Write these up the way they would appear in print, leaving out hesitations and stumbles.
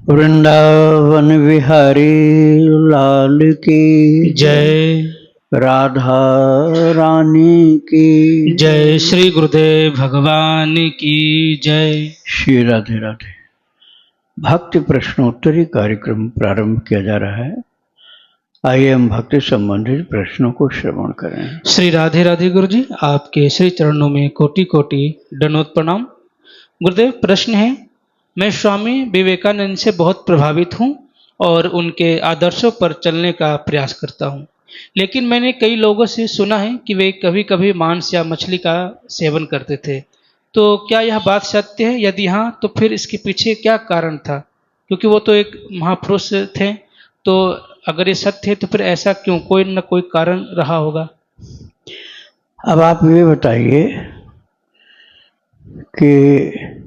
वृंदावन विहारी लाल की जय। राधा रानी की जय श्री गुरुदेव भगवान की जय। श्री राधे राधे। भक्ति प्रश्नोत्तरी कार्यक्रम प्रारंभ किया जा रहा है। आइए हम भक्ति संबंधित प्रश्नों को श्रवण करें। श्री राधे राधे गुरु जी, आपके श्री चरणों में कोटि कोटि दंडवत प्रणाम। गुरुदेव, प्रश्न है, मैं स्वामी विवेकानंद से बहुत प्रभावित हूँ और उनके आदर्शों पर चलने का प्रयास करता हूँ, लेकिन मैंने कई लोगों से सुना है कि वे कभी कभी मांस या मछली का सेवन करते थे। तो क्या यह बात सत्य है? यदि हाँ, तो फिर इसके पीछे क्या कारण था? क्योंकि वो तो एक महापुरुष थे, तो अगर ये सत्य है तो फिर ऐसा क्यों? कोई न कोई कारण रहा होगा। अब आप ये बताइए कि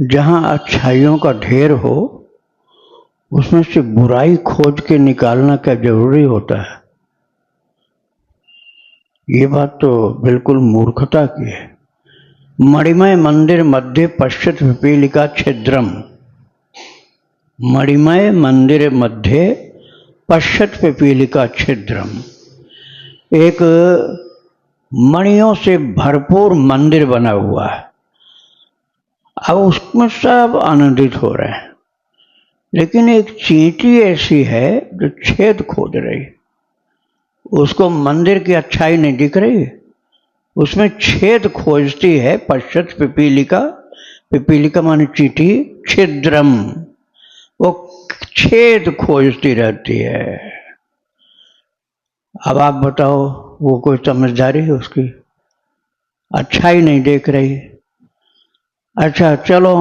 जहाँ अच्छाइयों का ढेर हो उसमें से बुराई खोज के निकालना क्या जरूरी होता है? ये बात तो बिल्कुल मूर्खता की है। मणिमय मंदिर मध्य पश्चित पिपीलिका छिद्रम। मणिमय मंदिर मध्य पश्चित पिपीलिका छिद्रम, एक मणियों से भरपूर मंदिर बना हुआ है। अब उसमें सब आनंदित हो रहे हैं, लेकिन एक चींटी ऐसी है जो छेद खोद रही। उसको मंदिर की अच्छाई नहीं दिख रही, उसमें छेद खोजती है। पश्चित पिपीलिका, पिपीलिका माने चींटी, छिद्रम, वो छेद खोजती रहती है। अब आप बताओ, वो कोई समझदारी है उसकी? अच्छाई नहीं देख रही। अच्छा चलो,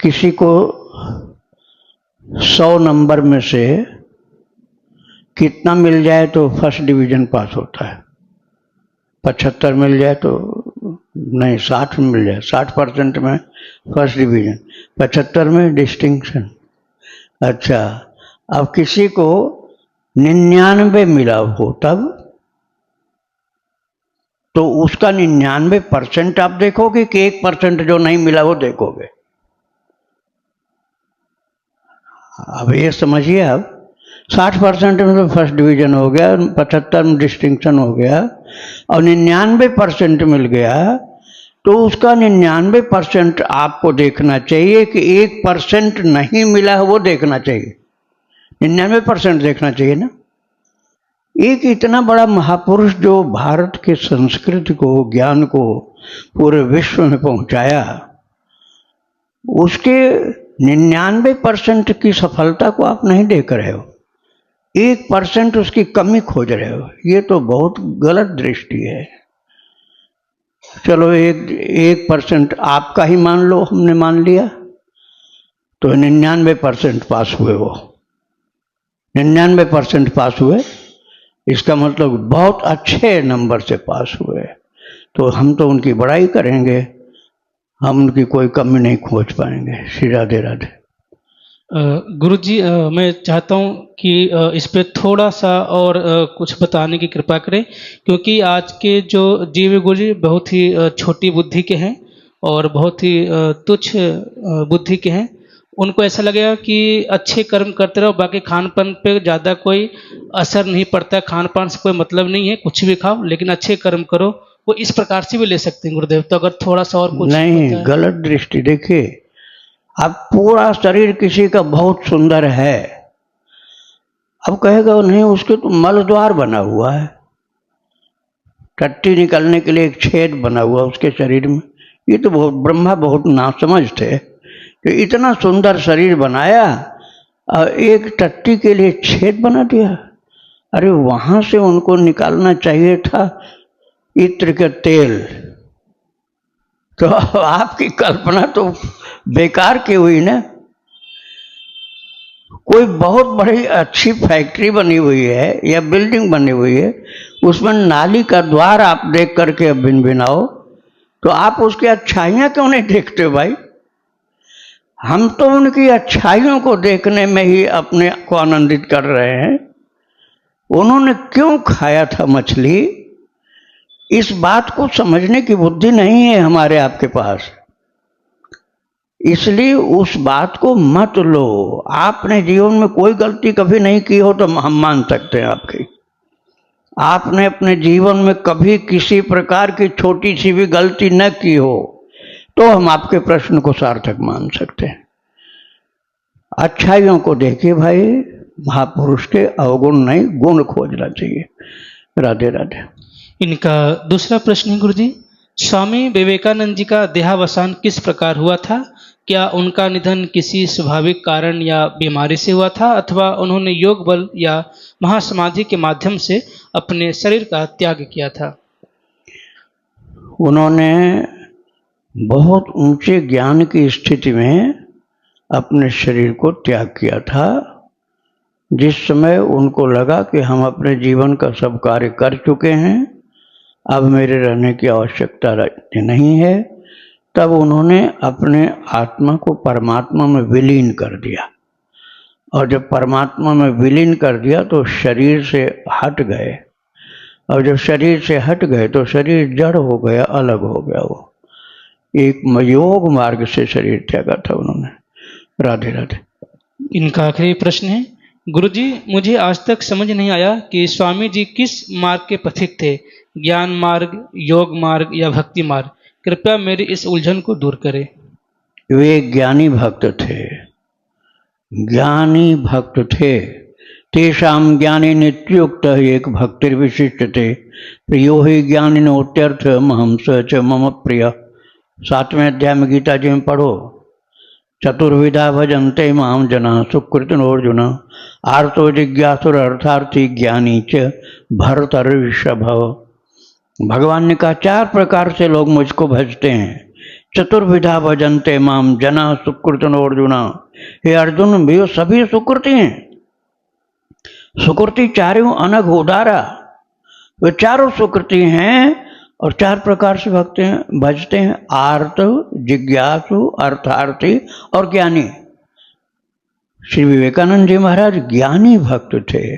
किसी को 100 नंबर में से कितना मिल जाए तो फर्स्ट डिवीजन पास होता है? 75 मिल जाए तो नहीं, 60 में मिल जाए, 60% में फर्स्ट डिवीजन, 75 में डिस्टिंक्शन। अच्छा, अब किसी को 99 मिला हो तब तो उसका 99% आप देखोगे कि 1% जो नहीं मिला वो देखोगे? अब ये समझिए, अब 60% में तो फर्स्ट डिवीजन हो गया, 75 में डिस्टिंक्शन हो गया, और 99% मिल गया, तो उसका 99% आपको देखना चाहिए कि 1% नहीं मिला है वो देखना चाहिए। 99% देखना चाहिए ना। एक इतना बड़ा महापुरुष जो भारत के संस्कृति को, ज्ञान को पूरे विश्व में पहुंचाया, उसके 99% की सफलता को आप नहीं देख रहे हो, 1% उसकी कमी खोज रहे हो। ये तो बहुत गलत दृष्टि है। चलो 1% आपका ही मान लो, हमने मान लिया, तो 99% पास हुए। वो 99% पास हुए, इसका मतलब बहुत अच्छे नंबर से पास हुए। तो हम तो उनकी बड़ाई करेंगे, हम उनकी कोई कमी नहीं खोज पाएंगे। श्री राधे राधे। गुरु जी, मैं चाहता हूँ कि इस पे थोड़ा सा और कुछ बताने की कृपा करें, क्योंकि आज के जो जीव गुरु जी बहुत ही छोटी बुद्धि के हैं और बहुत ही तुच्छ बुद्धि के हैं। उनको ऐसा लगेगा कि अच्छे कर्म करते रहो, बाकी खान पान पे ज़्यादा कोई असर नहीं पड़ता है, खान पान से कोई मतलब नहीं है, कुछ भी खाओ लेकिन अच्छे कर्म करो। वो इस प्रकार से भी ले सकते हैं गुरुदेव, तो अगर थोड़ा सा और कुछ नहीं, गलत दृष्टि। देखिए, अब पूरा शरीर किसी का बहुत सुंदर है, अब कहेगा नहीं उसके तो मल द्वार बना हुआ है, टट्टी निकलने के लिए एक छेद बना हुआ उसके शरीर में। ये तो बहुत, ब्रह्मा बहुत नासमझ थे कि इतना सुंदर शरीर बनाया और एक टट्टी के लिए छेद बना दिया। अरे वहां से उनको निकालना चाहिए था इत्र का तेल। तो आपकी कल्पना तो बेकार की हुई ना। कोई बहुत बड़ी अच्छी फैक्ट्री बनी हुई है या बिल्डिंग बनी हुई है, उसमें नाली का द्वार आप देख करके भिनभिनाओ, तो आप उसकी अच्छाइयां क्यों नहीं देखते भाई? हम तो उनकी अच्छाइयों को देखने में ही अपने को आनंदित कर रहे हैं। उन्होंने क्यों खाया था मछली, इस बात को समझने की बुद्धि नहीं है हमारे आपके पास। इसलिए उस बात को मत लो। आपने जीवन में कोई गलती कभी नहीं की हो तो हम मान सकते हैं आपकी। आपने अपने जीवन में कभी किसी प्रकार की छोटी सी भी गलती न की हो तो हम आपके प्रश्न को सार्थक मान सकते हैं। अच्छाइयों को देखिए भाई, महापुरुष के अवगुण नहीं गुण खोजना चाहिए। राधे राधे। इनका दूसरा प्रश्न है गुरुजी, स्वामी विवेकानंद जी का देहावसान किस प्रकार हुआ था? क्या उनका निधन किसी स्वाभाविक कारण या बीमारी से हुआ था अथवा उन्होंने योग बल या महासमाधि के माध्यम से अपने शरीर का त्याग किया था? उन्होंने बहुत ऊंचे ज्ञान की स्थिति में अपने शरीर को त्याग किया था। जिस समय उनको लगा कि हम अपने जीवन का सब कार्य कर चुके हैं, अब मेरे रहने की आवश्यकता नहीं है, तब उन्होंने अपने आत्मा को परमात्मा में विलीन कर दिया। और जब परमात्मा में विलीन कर दिया तो शरीर से हट गए, और जब शरीर से हट गए तो शरीर जड़ हो गया, अलग हो गया। वो एक योग मार्ग से शरीर त्यागा था उन्होंने। राधे राधे। इनका आखिरी प्रश्न है, गुरुजी मुझे आज तक समझ नहीं आया कि स्वामी जी किस मार्ग के पथिक थे, ज्ञान मार्ग, योग मार्ग या भक्ति मार्ग? कृपया मेरी इस उलझन को दूर करें। वे ज्ञानी भक्त थे, ज्ञानी भक्त थे। तेषाम ज्ञानी नित्युक्त एक भक्तिर्विशिष्ट थे, प्रियो ही ज्ञानिनोत्यर्थ महम स च मम प्रिय। 7वें अध्याय में गीता जी में पढ़ो, चतुर्विधा भजन्ते माम जना सुकृतिनोर्जुन आर्तो जिज्ञासुर अर्थार्थी ज्ञानी च भरतर्षभ। भगवान ने कहा 4 प्रकार से लोग मुझको भजते हैं। चतुर्विधा भजन्ते माम जना सुकृतिनोर्जुन। हे अर्जुन, वे सभी सुकृति हैं। सुकृति चारों अनग उदारा, वे चारों सुकृति हैं और 4 प्रकार से भजते हैं, आर्त, जिज्ञासु, अर्थार्थी और ज्ञानी। श्री विवेकानंद जी महाराज ज्ञानी भक्त थे,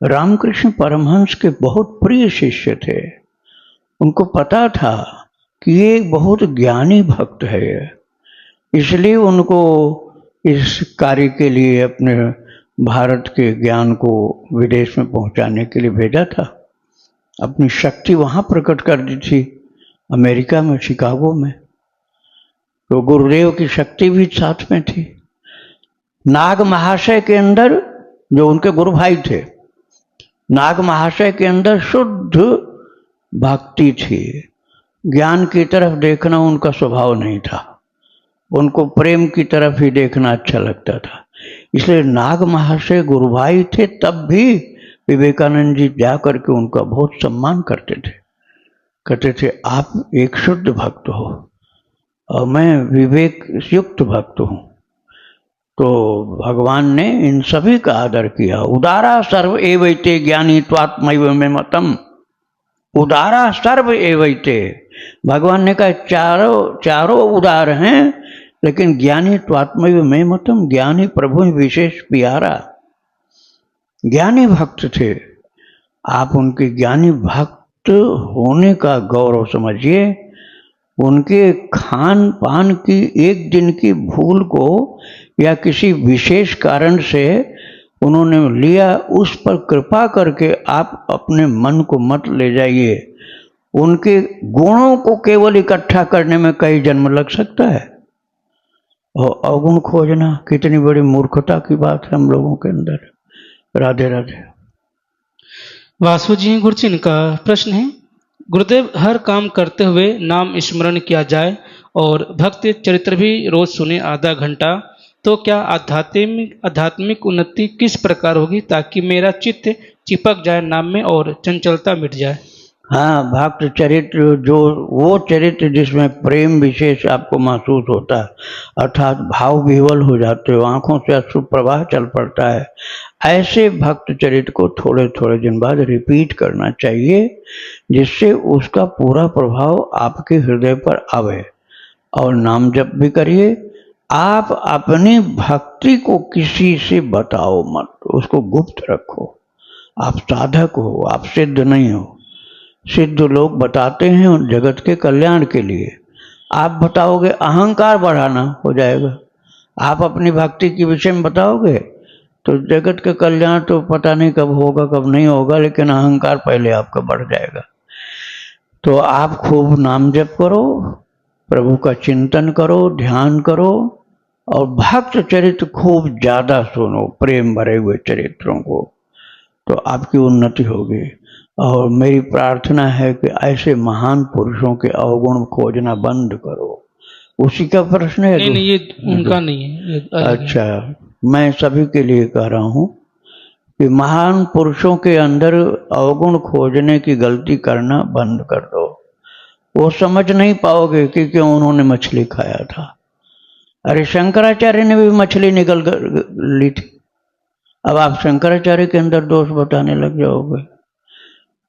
रामकृष्ण परमहंस के बहुत प्रिय शिष्य थे। उनको पता था कि ये बहुत ज्ञानी भक्त है, इसलिए उनको इस कार्य के लिए अपने भारत के ज्ञान को विदेश में पहुंचाने के लिए भेजा था। अपनी शक्ति वहां प्रकट कर दी थी, अमेरिका में, शिकागो में। तो गुरुदेव की शक्ति भी साथ में थी। नाग महाशय के अंदर, जो उनके गुरु भाई थे, नाग महाशय के अंदर शुद्ध भक्ति थी। ज्ञान की तरफ देखना उनका स्वभाव नहीं था, उनको प्रेम की तरफ ही देखना अच्छा लगता था। इसलिए नाग महाशय गुरु भाई थे, तब भी विवेकानंद जी जाकर के उनका बहुत सम्मान करते थे। कहते थे आप एक शुद्ध भक्त हो और मैं विवेक युक्त भक्त हूँ। तो भगवान ने इन सभी का आदर किया। उदारा सर्व एवैते ज्ञानी त्वात्मैव मे मतम। उदारा सर्व एवैते, भगवान ने कहा चारों उदार हैं, लेकिन ज्ञानी त्वात्मैव मे मतम, ज्ञानी प्रभु विशेष प्यारा। ज्ञानी भक्त थे आप, उनके ज्ञानी भक्त होने का गौरव समझिए। उनके खान पान की एक दिन की भूल को या किसी विशेष कारण से उन्होंने लिया, उस पर कृपा करके आप अपने मन को मत ले जाइए। उनके गुणों को केवल इकट्ठा करने में कई जन्म लग सकता है, और अवगुण खोजना कितनी बड़ी मूर्खता की बात है हम लोगों के अंदर। राधे राधे। वासु जी गुरुजी, इनका प्रश्न है, गुरुदेव हर काम करते हुए नाम स्मरण किया जाए और भक्ति चरित्र भी रोज सुने आधा घंटा, तो क्या आध्यात्मिक उन्नति किस प्रकार होगी ताकि मेरा चित्त चिपक जाए नाम में और चंचलता मिट जाए? हाँ, भक्त चरित्र, जो वो चरित्र जिसमें प्रेम विशेष आपको महसूस होता है, अर्थात भाव विह्वल हो जाते हो, आंखों से अश्रु प्रवाह चल पड़ता है, ऐसे भक्त चरित्र को थोड़े थोड़े दिन बाद रिपीट करना चाहिए, जिससे उसका पूरा प्रभाव आपके हृदय पर आवे। और नाम जप भी करिए। आप अपनी भक्ति को किसी से बताओ मत, उसको गुप्त रखो। आप साधक हो, आप सिद्ध नहीं हो। सिद्ध लोग बताते हैं जगत के कल्याण के लिए, आप बताओगे अहंकार बढ़ाना हो जाएगा। आप अपनी भक्ति के विषय में बताओगे तो जगत का कल्याण तो पता नहीं कब होगा कब नहीं होगा, लेकिन अहंकार पहले आपका बढ़ जाएगा। तो आप खूब नाम जप करो, प्रभु का चिंतन करो, ध्यान करो और भक्त चरित्र खूब ज्यादा सुनो, प्रेम भरे हुए चरित्रों को, तो आपकी उन्नति होगी। और मेरी प्रार्थना है कि ऐसे महान पुरुषों के अवगुण खोजना बंद करो। उसी का प्रश्न है? नहीं नहीं, ये उनका नहीं है, ये अलग है। अच्छा, मैं सभी के लिए कह रहा हूँ कि महान पुरुषों के अंदर अवगुण खोजने की गलती करना बंद कर दो। वो समझ नहीं पाओगे कि क्यों उन्होंने मछली खाया था। अरे शंकराचार्य ने भी मछली निकल ली थी, अब आप शंकराचार्य के अंदर दोष बताने लग जाओगे।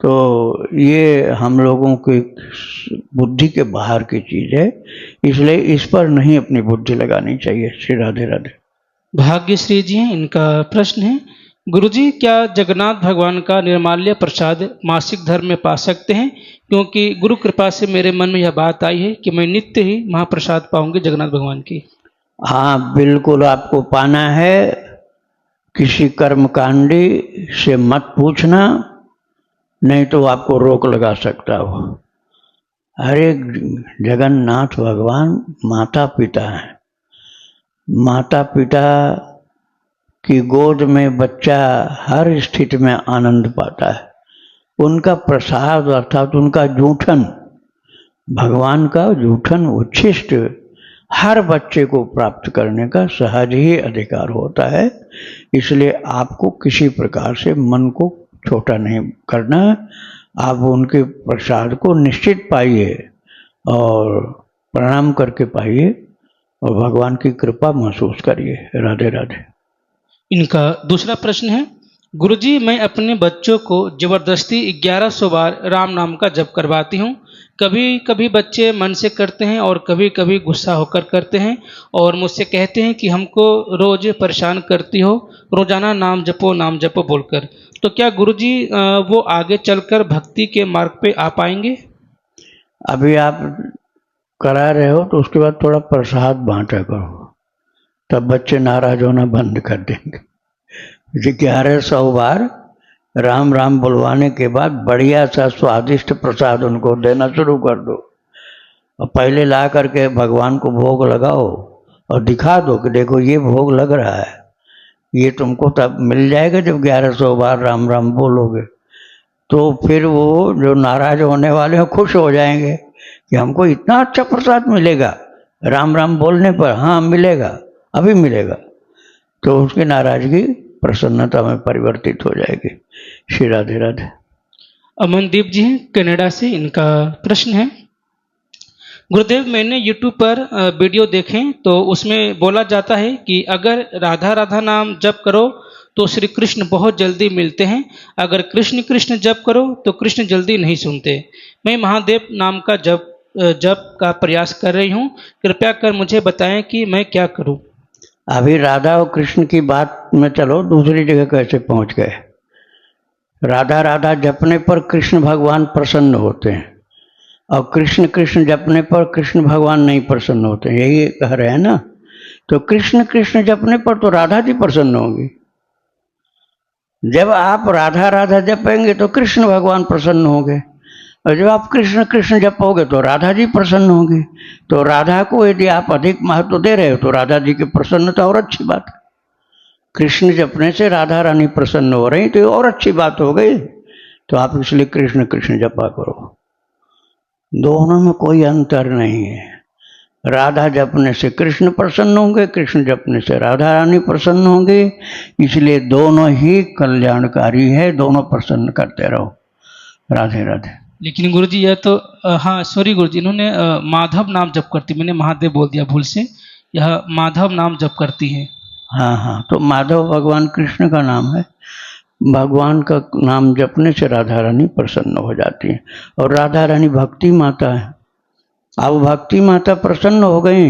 तो ये हम लोगों की बुद्धि के बाहर की चीज है, इसलिए इस पर नहीं अपनी बुद्धि लगानी चाहिए। श्री राधे राधे। भाग्यश्री जी हैं, इनका प्रश्न है, गुरुजी क्या जगन्नाथ भगवान का निर्माल्य प्रसाद मासिक धर्म में पा सकते हैं? क्योंकि गुरु कृपा से मेरे मन में यह बात आई है कि मैं नित्य ही महाप्रसाद पाऊंगी जगन्नाथ भगवान की। हाँ बिल्कुल, आपको पाना है। किसी कर्मकांडी से मत पूछना, नहीं तो आपको रोक लगा सकता हो। अरे जगन्नाथ भगवान माता पिता हैं। माता पिता की गोद में बच्चा हर स्थिति में आनंद पाता है। उनका प्रसाद अर्थात उनका जूठन, भगवान का जूठन उच्छिष्ट हर बच्चे को प्राप्त करने का सहज ही अधिकार होता है। इसलिए आपको किसी प्रकार से मन को छोटा नहीं करना, आप उनके प्रसाद को निश्चित पाइए और प्रणाम करके पाइए और भगवान की कृपा महसूस करिए। राधे राधे। इनका दूसरा प्रश्न है, गुरुजी मैं अपने बच्चों को जबरदस्ती 1100 बार राम नाम का जप करवाती हूँ। कभी कभी बच्चे मन से करते हैं और कभी कभी गुस्सा होकर करते हैं और मुझसे कहते हैं कि हमको रोज परेशान करती हो, रोजाना नाम जपो बोलकर। तो क्या गुरुजी वो आगे चलकर भक्ति के मार्ग पे आ पाएंगे? अभी आप करा रहे हो तो उसके बाद थोड़ा प्रसाद बांटा करो, तब बच्चे नाराज होना बंद कर देंगे। 1100 बार राम राम बुलवाने के बाद बढ़िया सा स्वादिष्ट प्रसाद उनको देना शुरू कर दो और पहले ला करके भगवान को भोग लगाओ और दिखा दो कि देखो ये भोग लग रहा है। ये तुमको तब मिल जाएगा जब 1100 बार राम राम बोलोगे। तो फिर वो जो नाराज होने वाले हैं खुश हो जाएंगे कि हमको इतना अच्छा प्रसाद मिलेगा राम राम बोलने पर। हाँ मिलेगा, अभी मिलेगा। तो उसकी नाराजगी प्रसन्नता में परिवर्तित हो जाएगी। श्री राधे राधे। अमनदीप जी हैं कनाडा से, इनका प्रश्न है, गुरुदेव मैंने यूट्यूब पर वीडियो देखे तो उसमें बोला जाता है कि अगर राधा राधा नाम जप करो तो श्री कृष्ण बहुत जल्दी मिलते हैं, अगर कृष्ण कृष्ण जप करो तो कृष्ण जल्दी नहीं सुनते। मैं महादेव नाम का जप का प्रयास कर रही हूँ, कृपया कर मुझे बताएं कि मैं क्या करूँ। अभी राधा और कृष्ण की बात में चलो, दूसरी जगह कैसे पहुंच गए। राधा राधा जपने पर कृष्ण भगवान प्रसन्न होते हैं और कृष्ण कृष्ण जपने पर कृष्ण भगवान नहीं प्रसन्न होते, यही कह रहे हैं ना। तो कृष्ण कृष्ण जपने पर तो राधा जी प्रसन्न होंगी। जब आप राधा राधा जपेंगे तो कृष्ण भगवान प्रसन्न होंगे और जब आप कृष्ण कृष्ण जपोगे तो राधा जी प्रसन्न होंगी। तो राधा को यदि आप अधिक महत्व दे रहे हो तो राधा जी की प्रसन्नता और अच्छी बात है। कृष्ण जपने से राधा रानी प्रसन्न हो रही तो और अच्छी बात हो गई। तो आप इसलिए कृष्ण कृष्ण जपा करो, दोनों में कोई अंतर नहीं है। राधा जपने से कृष्ण प्रसन्न होंगे, कृष्ण जपने से राधा रानी प्रसन्न होंगे। इसलिए दोनों ही कल्याणकारी है, दोनों प्रसन्न करते रहो। राधे राधे। लेकिन गुरुजी यह तो हाँ सॉरी गुरुजी, इन्होंने माधव नाम जप करती, मैंने महादेव बोल दिया भूल से, यह माधव नाम जप करती है। हाँ हाँ, तो माधव भगवान कृष्ण का नाम है। भगवान का नाम जपने से राधा रानी प्रसन्न हो जाती है और राधा रानी भक्ति माता है। अब भक्ति माता प्रसन्न हो गई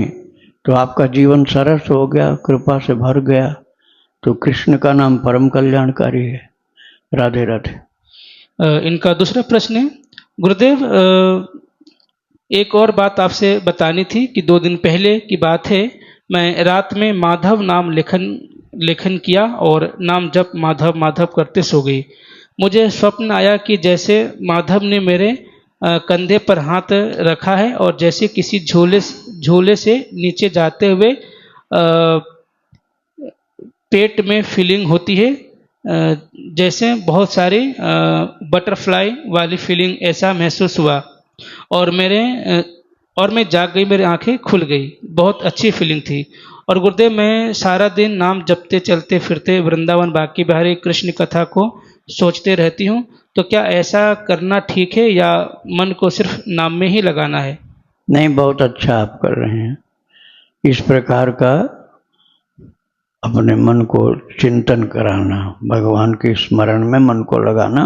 तो आपका जीवन सरस हो गया, कृपा से भर गया। तो कृष्ण का नाम परम कल्याणकारी है। राधे राधे। इनका दूसरा प्रश्न है, गुरुदेव एक और बात आपसे बतानी थी कि 2 दिन पहले की बात है, मैं रात में माधव नाम लेखन किया और नाम जप माधव माधव करते सो गई। मुझे स्वप्न आया कि जैसे माधव ने मेरे कंधे पर हाथ रखा है और जैसे किसी झोले से नीचे जाते हुए पेट में फीलिंग होती है, जैसे बहुत सारी बटरफ्लाई वाली फीलिंग, ऐसा महसूस हुआ और और मैं जाग गई, मेरी आंखें खुल गई। बहुत अच्छी फीलिंग थी। और गुरुदेव, मैं सारा दिन नाम जपते चलते फिरते वृंदावन बांके बिहारी कृष्ण कथा को सोचते रहती हूँ। तो क्या ऐसा करना ठीक है या मन को सिर्फ नाम में ही लगाना है? नहीं, बहुत अच्छा आप कर रहे हैं। इस प्रकार का अपने मन को चिंतन कराना, भगवान के स्मरण में मन को लगाना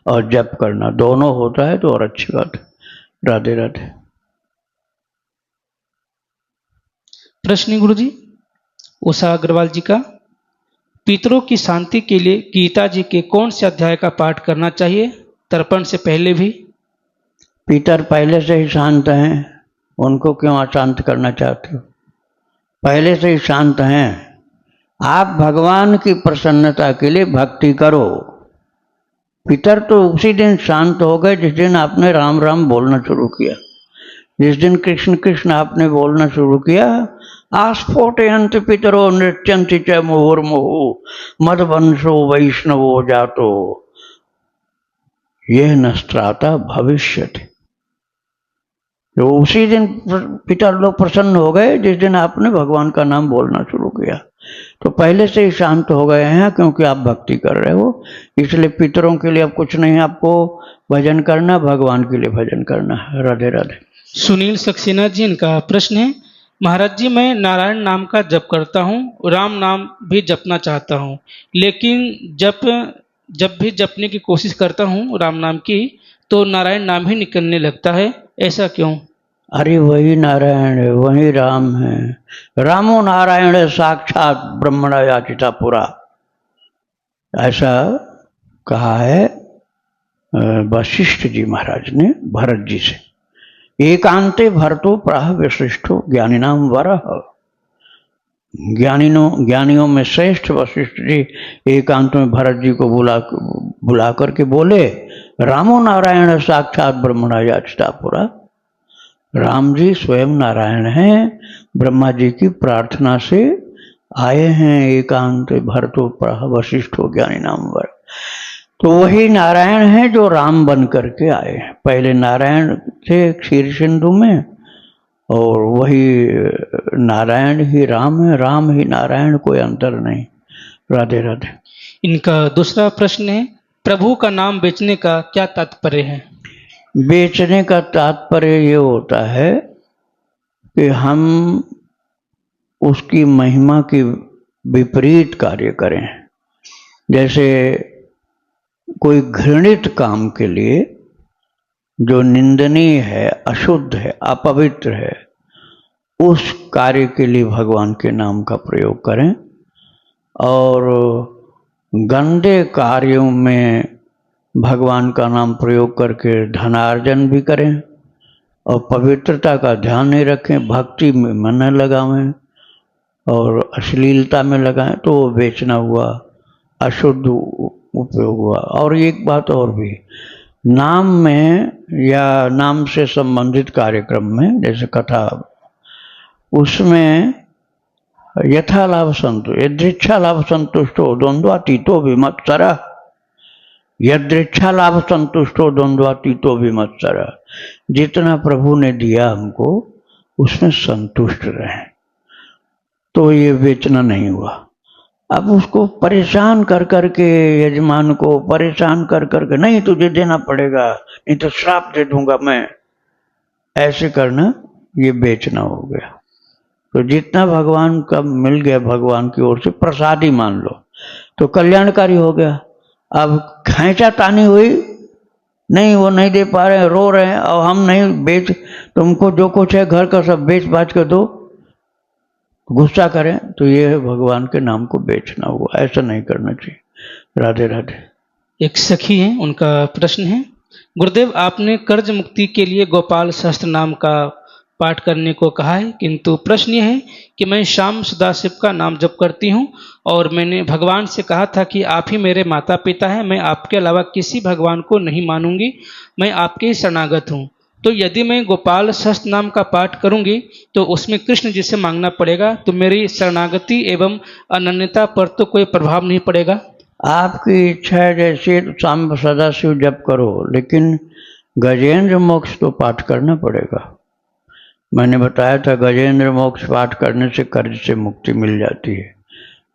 और जप करना, दोनों होता है तो और अच्छी बात है। राधे राधे। प्रश्न गुरु जी, उषा अग्रवाल जी का, पितरों की शांति के लिए गीता जी के कौन से अध्याय का पाठ करना चाहिए, तर्पण से पहले भी? पितर पहले से ही शांत हैं, उनको क्यों अशांत करना चाहते हो? पहले से ही शांत हैं। आप भगवान की प्रसन्नता के लिए भक्ति करो। पितर तो उसी दिन शांत हो गए जिस दिन आपने राम राम बोलना शुरू किया। जिस दिन कृष्ण कृष्ण आपने बोलना शुरू किया, आस्फोटयन्ति पितरो नृत्यन्ति च मुहुर्मुहु मदवंशो वैष्णवो जातो यह नस्त्राता भविष्यति। तो उसी दिन पितर लोग प्रसन्न हो गए जिस दिन आपने भगवान का नाम बोलना शुरू किया। तो पहले से ही शांत हो गए हैं क्योंकि आप भक्ति कर रहे हो। इसलिए पितरों के लिए अब कुछ नहीं, आपको भजन करना, भगवान के लिए भजन करना है। राधे राधे। सुनील सक्सेना जी, इनका प्रश्न है, महाराज जी, मैं नारायण नाम का जप करता हूँ, राम नाम भी जपना चाहता हूँ, लेकिन जब भी जपने की कोशिश करता हूँ राम नाम की, तो नारायण नाम ही निकलने लगता है, ऐसा क्यों? अरे वही नारायण है, वही राम है। रामो नारायण है, साक्षात ब्रह्मणा याचिता पुरा, ऐसा कहा है वशिष्ठ जी महाराज ने भरत जी से। एकांते भरतो प्राह विशिष्टो ज्ञानिनाम वरः। ज्ञानियों में श्रेष्ठ वशिष्ठ जी एकांत में भरत जी को बुला करके बोले, रामो नारायण साक्षात ब्रह्मणा याचिता पुरा। राम जी स्वयं नारायण हैं, ब्रह्मा जी की प्रार्थना से आए हैं एकांत भरतो प्राह वशिष्ठो ज्ञानिनाम वरः। तो वही नारायण है जो राम बन करके आए हैं। पहले नारायण थे क्षीर सिंधु में, और वही नारायण ही राम है, राम ही नारायण, कोई अंतर नहीं। राधे राधे। इनका दूसरा प्रश्न है, प्रभु का नाम बेचने का क्या तात्पर्य है? बेचने का तात्पर्य ये होता है कि हम उसकी महिमा के विपरीत कार्य करें। जैसे कोई घृणित काम के लिए, जो निंदनीय है, अशुद्ध है, अपवित्र है, उस कार्य के लिए भगवान के नाम का प्रयोग करें। और गंदे कार्यों में भगवान का नाम प्रयोग करके धनार्जन भी करें और पवित्रता का ध्यान नहीं रखें, भक्ति में मन न लगावें और अश्लीलता में लगाएं, तो वो बेचना हुआ, अशुद्ध उपयोग हुआ। और एक बात और भी, नाम में या नाम से संबंधित कार्यक्रम में, जैसे कथा, उसमें यथा लाभ संतुष्ट, यदृच्छा लाभ संतुष्टो द्वंद्वातीतो विमत्सरः। यदृच्छा लाभ संतुष्टो द्वंद्वातीतो विमत्सरः। जितना प्रभु ने दिया हमको उसमें संतुष्ट रहें। तो ये बेचना नहीं हुआ। अब उसको परेशान कर करके, यजमान को परेशान कर करके, नहीं तुझे देना पड़ेगा, नहीं तो श्राप दे दूंगा मैं, ऐसे करना, ये बेचना हो गया। तो जितना भगवान का मिल गया भगवान की ओर से, प्रसाद ही मान लो, तो कल्याणकारी हो गया। अब खैंचा तानी हुई, नहीं वो नहीं दे पा रहे हैं, रो रहे हैं, और हम नहीं बेच, तुमको जो कुछ है घर का सब बेच बाच कर दो, गुस्सा करें, तो ये है भगवान के नाम को बेचना हुआ। ऐसा नहीं करना चाहिए। राधे राधे। एक सखी हैं, उनका प्रश्न है, गुरुदेव, आपने कर्ज मुक्ति के लिए गोपाल सहस्त्र नाम का पाठ करने को कहा है, किंतु प्रश्न यह है कि मैं श्याम सदाशिव का नाम जप करती हूँ और मैंने भगवान से कहा था कि आप ही मेरे माता पिता हैं, मैं आपके अलावा किसी भगवान को नहीं मानूंगी, मैं आपके ही शरणागत हूँ। तो यदि मैं गोपाल सहस्त्र नाम का पाठ करूंगी तो उसमें कृष्ण जी से मांगना पड़ेगा, तो मेरी शरणागति एवं अनन्यता पर तो कोई प्रभाव नहीं पड़ेगा? आपकी इच्छा है जैसे तो शाम सदाशिव जप करो, लेकिन गजेंद्र मोक्ष तो पाठ करना पड़ेगा। मैंने बताया था गजेंद्र मोक्ष पाठ करने से कर्ज से मुक्ति मिल जाती है,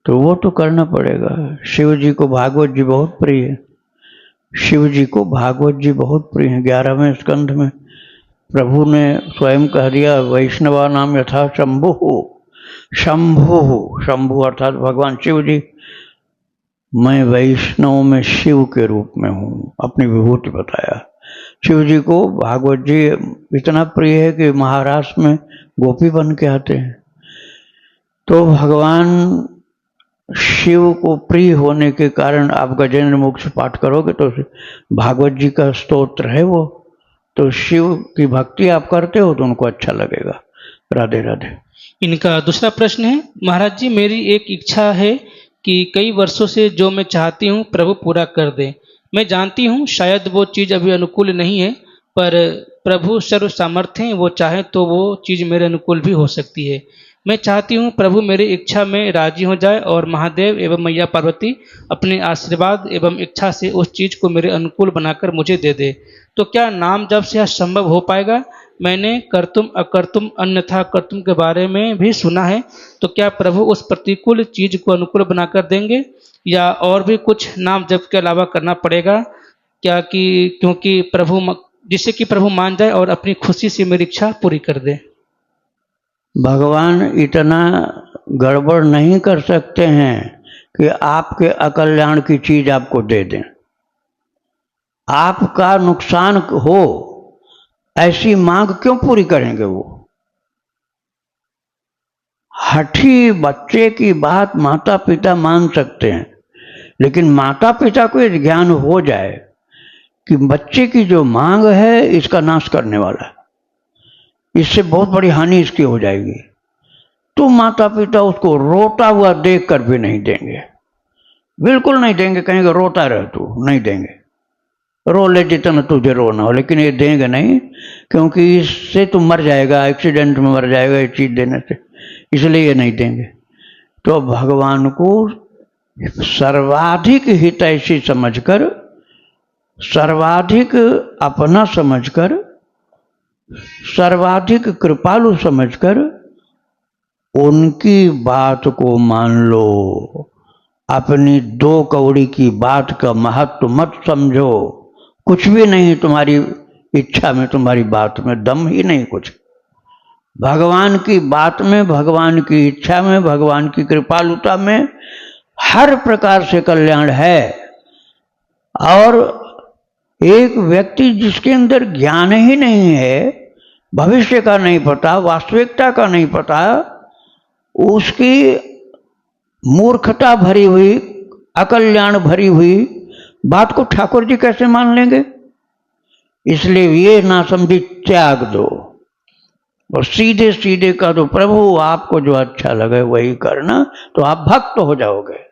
तो वो तो करना पड़ेगा। शिव जी को भागवत जी बहुत प्रिय है, शिव जी को भागवत जी बहुत प्रिय है। 11वें स्कंध में प्रभु ने स्वयं कह दिया, वैष्णवा नाम यथा शंभु, शंभु शंभु अर्थात भगवान शिव जी, मैं वैष्णव में शिव के रूप में हूँ, अपनी विभूति बताया। शिव जी को भागवत जी इतना प्रिय है कि महाराष्ट्र में गोपी बन के आते हैं। तो भगवान शिव को प्रिय होने के कारण आप गजेंद्र मोक्ष पाठ करोगे तो भागवत जी का स्तोत्र है वो, तो शिव की भक्ति आप करते हो तो उनको अच्छा लगेगा। राधे राधे। इनका दूसरा प्रश्न है, महाराज जी मेरी एक इच्छा है कि कई वर्षों से जो मैं चाहती हूँ प्रभु पूरा कर दे। मैं जानती हूँ शायद वो चीज़ अभी अनुकूल नहीं है, पर प्रभु सर्व सामर्थ्य हैं, वो चाहे तो वो चीज़ मेरे अनुकूल भी हो सकती है। मैं चाहती हूँ प्रभु मेरी इच्छा में राजी हो जाए और महादेव एवं मैया पार्वती अपने आशीर्वाद एवं इच्छा से उस चीज़ को मेरे अनुकूल बनाकर मुझे दे दे। तो क्या नाम जब से यह संभव हो पाएगा? मैंने कर्तुम अकर्तुम अन्यथा कर्तुम के बारे में भी सुना है, तो क्या प्रभु उस प्रतिकूल चीज को अनुकूल बनाकर देंगे या और भी कुछ नाम जप के अलावा करना पड़ेगा क्या? कि क्योंकि जिससे कि प्रभु मान जाए और अपनी खुशी से मेरी इच्छा पूरी कर दे। भगवान इतना गड़बड़ नहीं कर सकते हैं कि आपके अकल्याण की चीज आपको दे दें, आपका नुकसान हो ऐसी मांग क्यों पूरी करेंगे वो? हठी बच्चे की बात माता पिता मान सकते हैं, लेकिन माता पिता को यदि ज्ञान हो जाए कि बच्चे की जो मांग है इसका नाश करने वाला है, इससे बहुत बड़ी हानि इसकी हो जाएगी, तो माता पिता उसको रोता हुआ देख कर भी नहीं देंगे, बिल्कुल नहीं देंगे। कहेंगे रोता रह तू, नहीं देंगे, रो ले जितना तुझे रोना हो, लेकिन ये देंगे नहीं, क्योंकि इससे तू मर जाएगा, एक्सीडेंट में मर जाएगा ये चीज देने से, इसलिए ये नहीं देंगे। तो भगवान को सर्वाधिक हितैषी समझकर, सर्वाधिक अपना समझकर, सर्वाधिक कृपालु समझकर उनकी बात को मान लो। अपनी 2 कौड़ी की बात का महत्व मत समझो, कुछ भी नहीं तुम्हारी इच्छा में, तुम्हारी बात में दम ही नहीं कुछ। भगवान की बात में, भगवान की इच्छा में, भगवान की कृपालुता में हर प्रकार से कल्याण है। और एक व्यक्ति जिसके अंदर ज्ञान ही नहीं है, भविष्य का नहीं पता, वास्तविकता का नहीं पता, उसकी मूर्खता भरी हुई, अकल्याण भरी हुई बात को ठाकुर जी कैसे मान लेंगे? इसलिए ये ना समझी त्याग दो और सीधे सीधे कह दो प्रभु आपको जो अच्छा लगे वही करना, तो आप भक्त हो जाओगे।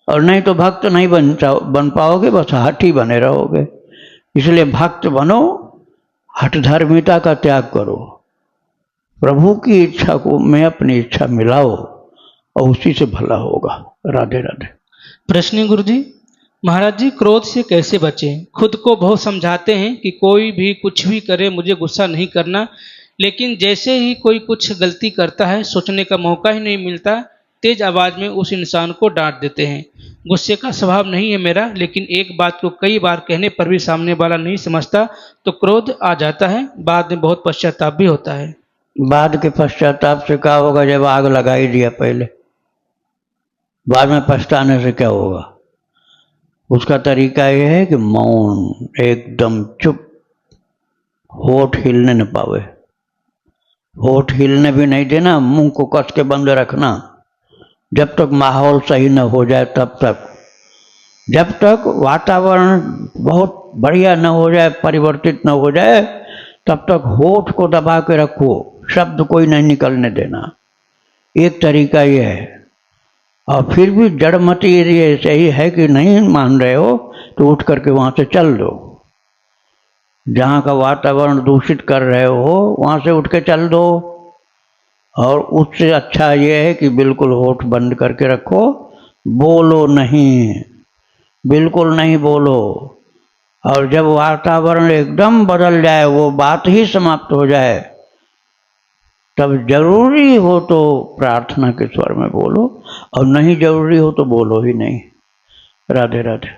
और नहीं तो भक्त नहीं बन पाओगे, बस हठी बने रहोगे। इसलिए भक्त बनो, हठ धर्मिता का त्याग करो, प्रभु की इच्छा को मैं अपनी इच्छा मिलाओ और उसी से भला होगा। राधे राधे। प्रश्न गुरु जी, महाराज जी क्रोध से कैसे बचें? खुद को बहुत समझाते हैं कि कोई भी कुछ भी करे मुझे गुस्सा नहीं करना, लेकिन जैसे ही कोई कुछ गलती करता है सोचने का मौका ही नहीं मिलता, तेज आवाज में उस इंसान को डांट देते हैं। गुस्से का स्वभाव नहीं है मेरा, लेकिन एक बात को कई बार कहने पर भी सामने वाला नहीं समझता तो क्रोध आ जाता है, बाद में बहुत पश्चाताप भी होता है। बाद के पश्चाताप से क्या होगा? जब आग लगा ही दिया पहले, बाद में पछताने से क्या होगा? उसका तरीका यह है कि मौन, एकदम चुप, होठ हिलने न पावे, होठ हिलने भी नहीं देना, मुंह को कस के बंद रखना जब तक माहौल सही न हो जाए, तब तक, जब तक वातावरण बहुत बढ़िया न हो जाए, परिवर्तित न हो जाए, तब तक होठ को दबा के रखो, शब्द कोई नहीं निकलने देना। एक तरीका ये है। और फिर भी जड़मती ये सही है कि नहीं मान रहे हो तो उठ करके वहाँ से चल दो। जहाँ का वातावरण दूषित कर रहे हो वहाँ से उठ के चल दो। और उससे अच्छा ये है कि बिल्कुल होठ बंद करके रखो, बोलो नहीं, बिल्कुल नहीं बोलो। और जब वातावरण एकदम बदल जाए, वो बात ही समाप्त हो जाए, तब जरूरी हो तो प्रार्थना के स्वर में बोलो, और नहीं जरूरी हो तो बोलो ही नहीं। राधे राधे।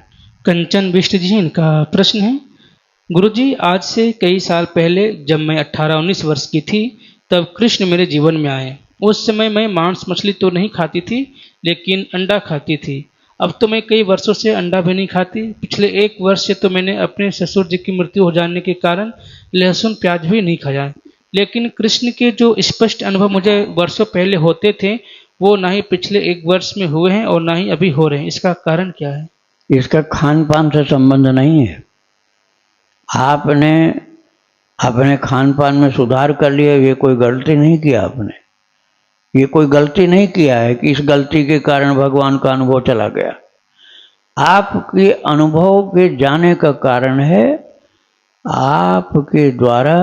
कंचन बिष्ट जी, इनका प्रश्न है, गुरुजी, आज से कई साल पहले जब मैं 18-19 वर्ष की थी तब कृष्ण मेरे जीवन में आए। उस समय मैं मांस मछली तो नहीं खाती थी, लेकिन अंडा खाती थी। अब तो मैं कई वर्षों से अंडा भी नहीं खाती। पिछले 1 वर्ष से तो मैंने अपने ससुर जी की मृत्यु हो जाने के कारण लहसुन प्याज भी नहीं खाया। लेकिन कृष्ण के जो स्पष्ट अनुभव मुझे वर्षों पहले होते थे, वो ना ही पिछले 1 वर्ष में हुए हैं और ना ही अभी हो रहे हैं। इसका कारण क्या है? इसका खान पान से संबंध नहीं है। आपने अपने खान पान में सुधार कर लिया, ये कोई गलती नहीं किया आपने। ये कोई गलती नहीं किया है कि इस गलती के कारण भगवान का अनुभव चला गया। आपके अनुभव के जाने का कारण है आपके द्वारा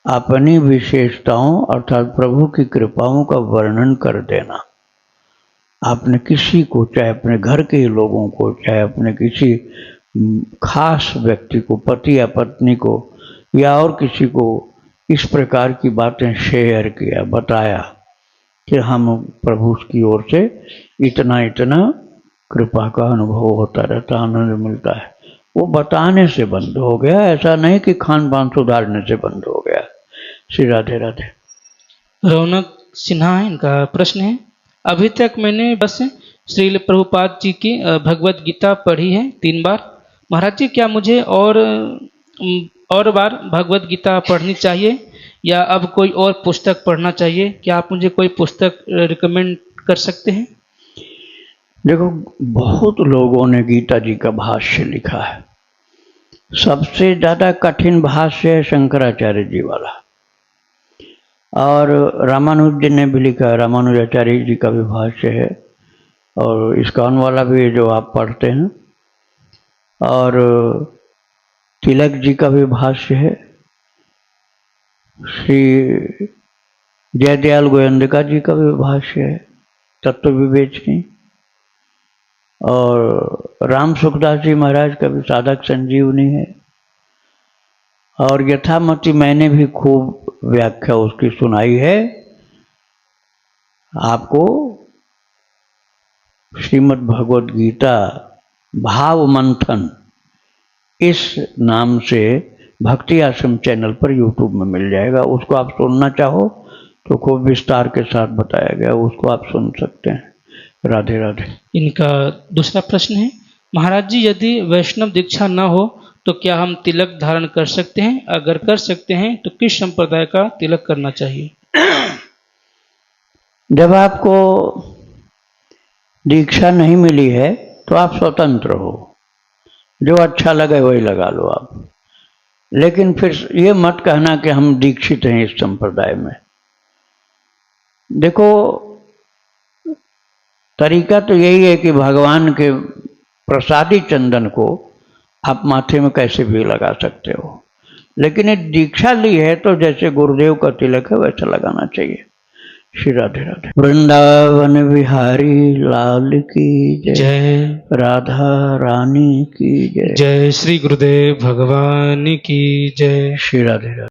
अपनी विशेषताओं अर्थात प्रभु की कृपाओं का वर्णन कर देना। आपने किसी को, चाहे अपने घर के लोगों को, चाहे अपने किसी खास व्यक्ति को, पति या पत्नी को, या और किसी को इस प्रकार की बातें शेयर किया, बताया कि हम प्रभु की ओर से इतना इतना कृपा का अनुभव होता रहता, आनंद मिलता है। वो बताने से बंद हो गया, ऐसा नहीं कि खान पान सुधारने से बंद हो गया। श्री राधे राधे। रौनक सिन्हा, इनका प्रश्न है, अभी तक मैंने बस श्रील प्रभुपाद जी की भगवत गीता पढ़ी है 3 बार। महाराज जी, क्या मुझे और बार भगवत गीता पढ़नी चाहिए या अब कोई और पुस्तक पढ़ना चाहिए? क्या आप मुझे कोई पुस्तक रिकमेंड कर सकते हैं? देखो, बहुत लोगों ने गीता जी का भाष्य लिखा है। सबसे ज़्यादा कठिन भाष्य है शंकराचार्य जी वाला, और रामानुज जी ने भी लिखा है, रामानुजाचार्य जी का भी भाष्य है, और इस्कॉन वाला भी है जो आप पढ़ते हैं, और तिलक जी का भी भाष्य है, श्री जयदयाल गोयंदिका जी का भी भाष्य है तत्व विवेचनी, और राम सुखदास जी महाराज का भी साधक संजीवनी है, और यथामति मैंने भी खूब व्याख्या उसकी सुनाई है। आपको श्रीमद् भगवद गीता भाव मंथन इस नाम से भक्ति आश्रम चैनल पर यूट्यूब में मिल जाएगा। उसको आप सुनना चाहो तो खूब विस्तार के साथ बताया गया, उसको आप सुन सकते हैं। राधे राधे। इनका दूसरा प्रश्न है, महाराज जी, यदि वैष्णव दीक्षा न हो तो क्या हम तिलक धारण कर सकते हैं? अगर कर सकते हैं तो किस संप्रदाय का तिलक करना चाहिए? जब आपको दीक्षा नहीं मिली है तो आप स्वतंत्र हो, जो अच्छा लगे वही लगा लो आप। लेकिन फिर ये मत कहना कि हम दीक्षित हैं इस संप्रदाय में। देखो, तरीका तो यही है कि भगवान के प्रसादी चंदन को आप माथे में कैसे भी लगा सकते हो, लेकिन ये दीक्षा ली है तो जैसे गुरुदेव का तिलक है वैसा लगाना चाहिए। श्री राधे राधे। वृंदावन बिहारी लाल की जय, राधा रानी की जय, जय श्री गुरुदेव भगवान की जय। श्री राधे राधे।